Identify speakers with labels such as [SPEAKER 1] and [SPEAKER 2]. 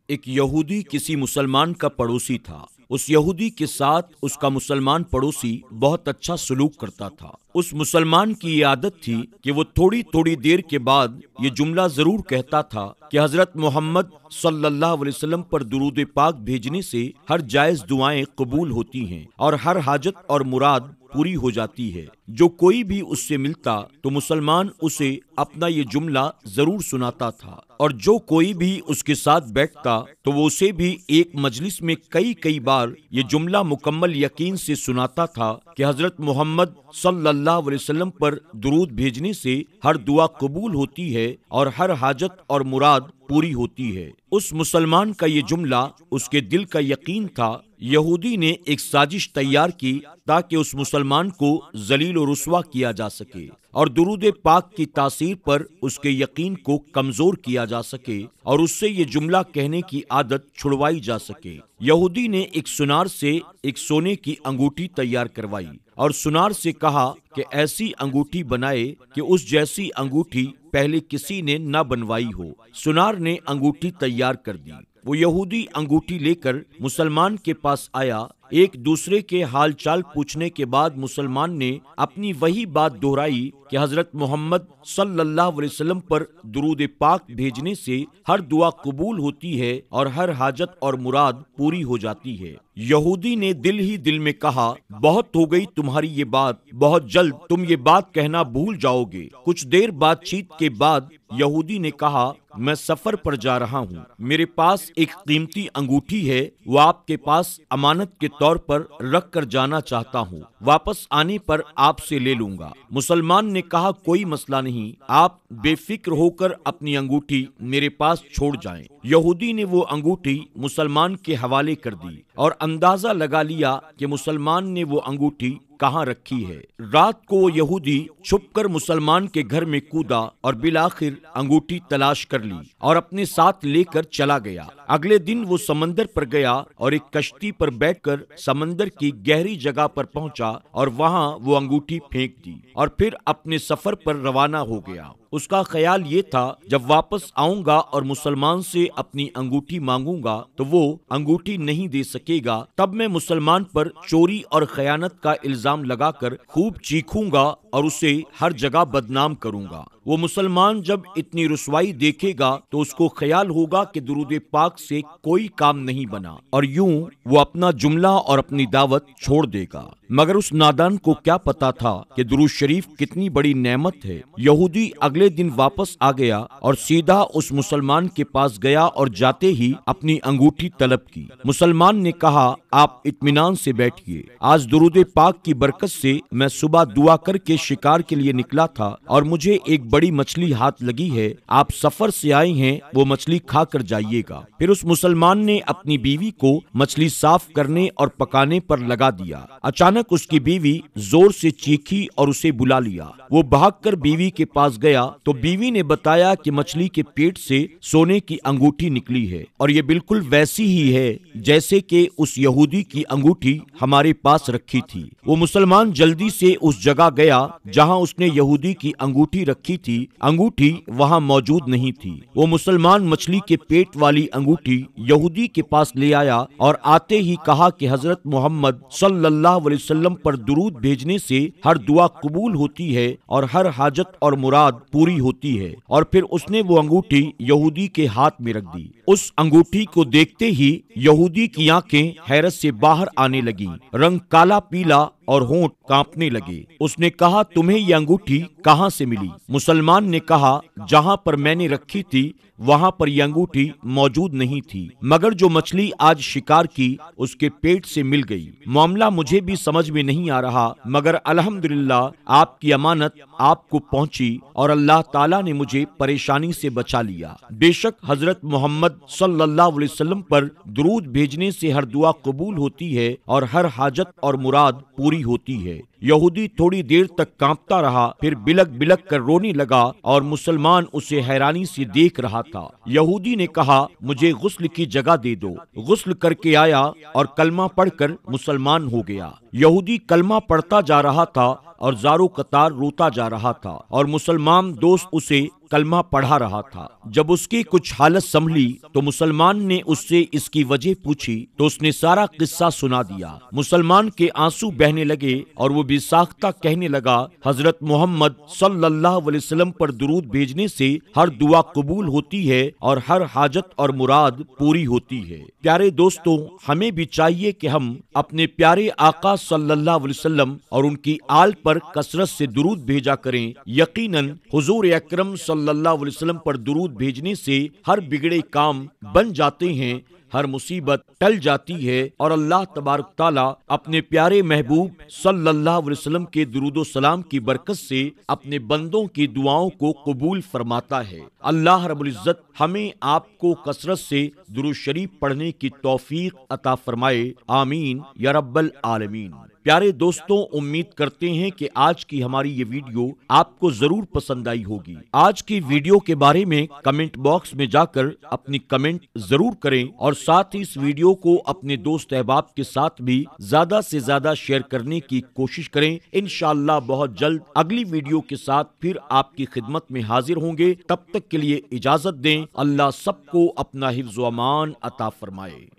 [SPEAKER 1] ایک یہودی کسی مسلمان کا پڑوسی تھا۔ اس یہودی کے ساتھ اس کا مسلمان پڑوسی بہت اچھا سلوک کرتا تھا۔ اس مسلمان کی یہ عادت تھی کہ وہ تھوڑی تھوڑی دیر کے بعد یہ جملہ ضرور کہتا تھا کہ حضرت محمد صلی اللہ علیہ وسلم پر درود پاک بھیجنے سے ہر جائز دعائیں قبول ہوتی ہیں اور ہر حاجت اور مراد پوری ہو جاتی ہے۔ جو کوئی بھی اس سے ملتا تو مسلمان اسے اپنا یہ جملہ ضرور سناتا تھا، اور جو کوئی بھی اس کے ساتھ بیٹھتا تو وہ اسے بھی ایک مجلس میں کئی بار یہ جملہ مکمل یقین سے سناتا تھا کہ حضرت محمد صلی اللہ علیہ وسلم پر درود بھیجنے سے ہر دعا قبول ہوتی ہے اور ہر حاجت اور مراد پوری ہوتی ہے۔ اس مسلمان کا یہ جملہ اس کے دل کا یقین تھا۔ یہودی نے ایک سازش تیار کی تاکہ اس مسلمان کو ذلیل و رسوا کیا جا سکے اور درود پاک کی تاثیر پر اس کے یقین کو کمزور کیا جا سکے اور اس سے یہ جملہ کہنے کی عادت چھڑوائی جا سکے۔ یہودی نے ایک سنار سے ایک سونے کی انگوٹھی تیار کروائی اور سنار سے کہا کہ ایسی انگوٹھی بنائے کہ اس جیسی انگوٹھی پہلے کسی نے نہ بنوائی ہو۔ سنار نے انگوٹھی تیار کر دی۔ وہ یہودی انگوٹھی لے کر مسلمان کے پاس آیا۔ ایک دوسرے کے حال چال پوچھنے کے بعد مسلمان نے اپنی وہی بات دہرائی کہ حضرت محمد صلی اللہ علیہ وسلم پر درود پاک بھیجنے سے ہر دعا قبول ہوتی ہے اور ہر حاجت اور مراد پوری ہو جاتی ہے۔ یہودی نے دل ہی دل میں کہا، بہت ہو گئی تمہاری یہ بات، بہت جلد تم یہ بات کہنا بھول جاؤ گے۔ کچھ دیر بات چیت کے بعد یہودی نے کہا، میں سفر پر جا رہا ہوں، میرے پاس ایک قیمتی انگوٹھی ہے، وہ آپ کے پاس امانت کے طور پر رکھ کر جانا چاہتا ہوں، واپس آنے پر آپ سے لے لوں گا۔ مسلمان نے کہا، کوئی مسئلہ نہیں، آپ بے فکر ہو کر اپنی انگوٹھی میرے پاس چھوڑ جائیں۔ یہودی نے وہ انگوٹھی مسلمان کے حوالے کر دی اور اندازہ لگا لیا کہ مسلمان نے وہ انگوٹھی کہاں رکھی ہے۔ رات کو وہ یہودی چھپ کر مسلمان کے گھر میں کودا اور بالآخر انگوٹھی تلاش کر لی اور اپنے ساتھ لے کر چلا گیا۔ اگلے دن وہ سمندر پر گیا اور ایک کشتی پر بیٹھ کر سمندر کی گہری جگہ پر پہنچا اور وہاں وہ انگوٹھی پھینک دی اور پھر اپنے سفر پر روانہ ہو گیا۔ اس کا خیال یہ تھا، جب واپس آؤں گا اور مسلمان سے اپنی انگوٹھی مانگوں گا تو وہ انگوٹھی نہیں دے سکے گا، تب میں مسلمان پر چوری اور خیانت کا الزام لگا کر خوب چیخوں گا اور اسے ہر جگہ بدنام کروں گا۔ وہ مسلمان جب اتنی رسوائی دیکھے گا تو اس کو خیال ہوگا کہ درود پاک سے کوئی کام نہیں بنا اور یوں وہ اپنا جملہ اور اپنی دعوت چھوڑ دے گا۔ مگر اس نادان کو کیا پتا تھا کہ درود شریف کتنی بڑی نعمت ہے۔ یہودی اگلے دن واپس آ گیا اور سیدھا اس مسلمان کے پاس گیا اور جاتے ہی اپنی انگوٹھی طلب کی۔ مسلمان نے کہا، آپ اطمینان سے بیٹھیے، آج درود پاک کی برکت سے میں صبح دعا کر کے شکار کے لیے نکلا تھا اور مجھے ایک بڑی مچھلی ہاتھ لگی ہے، آپ سفر سے آئے ہیں، وہ مچھلی کھا کر جائیے گا۔ پھر اس مسلمان نے اپنی بیوی کو مچھلی صاف کرنے اور پکانے پر لگا دیا۔ اچانک اس کی بیوی زور سے چیخی اور اسے بلا لیا۔ وہ بھاگ کر بیوی کے پاس گیا تو بیوی نے بتایا کہ مچھلی کے پیٹ سے سونے کی انگوٹھی نکلی ہے اور یہ بالکل ویسی ہی ہے جیسے کہ اس یہودی کی انگوٹھی ہمارے پاس رکھی تھی۔ وہ مسلمان جلدی سے اس جگہ گیا جہاں اس نے یہودی کی انگوٹھی رکھی تھی، انگوٹھی وہاں موجود نہیں تھی۔ وہ مسلمان مچھلی کے پیٹ والی انگوٹھی یہودی کے پاس لے آیا اور آتے ہی کہا کہ حضرت محمد صلی اللہ علیہ وسلم پر درود بھیجنے سے ہر دعا قبول ہوتی ہے اور ہر حاجت اور مراد پوری ہوتی ہے، اور پھر اس نے وہ انگوٹھی یہودی کے ہاتھ میں رکھ دی۔ اس انگوٹھی کو دیکھتے ہی یہودی کی آنکھیں حیرت سے باہر آنے لگیں، رنگ کالا پیلا اور ہونٹ کانپنے لگے۔ اس نے کہا، تمہیں یہ انگوٹھی کہاں سے ملی؟ مسلمان نے کہا، جہاں پر میں نے رکھی تھی وہاں پر یہ انگوٹھی موجود نہیں تھی، مگر جو مچھلی آج شکار کی اس کے پیٹ سے مل گئی۔ معاملہ مجھے بھی سمجھ میں نہیں آ رہا، مگر الحمدللہ آپ کی امانت آپ کو پہنچی اور اللہ تعالیٰ نے مجھے پریشانی سے بچا لیا۔ بے شک حضرت محمد صلی اللہ علیہ وسلم پر درود بھیجنے سے ہر دعا قبول ہوتی ہے اور ہر حاجت اور مراد پوری ہوتی ہے۔ یہودی تھوڑی دیر تک کانپتا رہا، پھر بلک بلک کر رونے لگا اور مسلمان اسے حیرانی سے دیکھ رہا تھا۔ یہودی نے کہا مجھے غسل کی جگہ دے دو۔ غسل کر کے آیا اور کلمہ پڑھ کر مسلمان ہو گیا۔ یہودی کلمہ پڑھتا جا رہا تھا اور زارو قطار روتا جا رہا تھا اور مسلمان دوست اسے کلمہ پڑھا رہا تھا۔ جب اس کی کچھ حالت سنبھلی تو مسلمان نے اس سے اس کی وجہ پوچھی تو اس نے سارا قصہ سنا دیا۔ مسلمان کے آنسو بہنے لگے اور وہ بے ساختہ کہنے لگا حضرت محمد صلی اللہ علیہ وسلم پر درود بھیجنے سے ہر دعا قبول ہوتی ہے اور ہر حاجت اور مراد پوری ہوتی ہے۔ پیارے دوستوں، ہمیں بھی چاہیے کہ ہم اپنے پیارے آقا صلی اللہ علیہ وسلم اور ان کی آل پر کثرت سے درود بھیجا کریں۔ یقیناً حضور اکرم صلی اللہ علیہ وسلم پر درود بھیجنے سے ہر بگڑے کام بن جاتے ہیں، ہر مصیبت ٹل جاتی ہے اور اللہ تبارک تعالیٰ اپنے پیارے محبوب صلی اللہ علیہ وسلم کے درود و سلام کی برکت سے اپنے بندوں کی دعاؤں کو قبول فرماتا ہے۔ اللہ رب العزت ہمیں آپ کو کثرت سے درود شریف پڑھنے کی توفیق عطا فرمائے، آمین یا رب العالمین۔ پیارے دوستوں، امید کرتے ہیں کہ آج کی ہماری یہ ویڈیو آپ کو ضرور پسند آئی ہوگی۔ آج کی ویڈیو کے بارے میں کمنٹ باکس میں جا کر اپنی کمنٹ ضرور کریں اور ساتھ ہی اس ویڈیو کو اپنے دوست احباب کے ساتھ بھی زیادہ سے زیادہ شیئر کرنے کی کوشش کریں۔ انشاءاللہ بہت جلد اگلی ویڈیو کے ساتھ پھر آپ کی خدمت میں حاضر ہوں گے۔ تب تک کے لیے اجازت دیں۔ اللہ سب کو اپنا حفظ و امان عطا فرمائے۔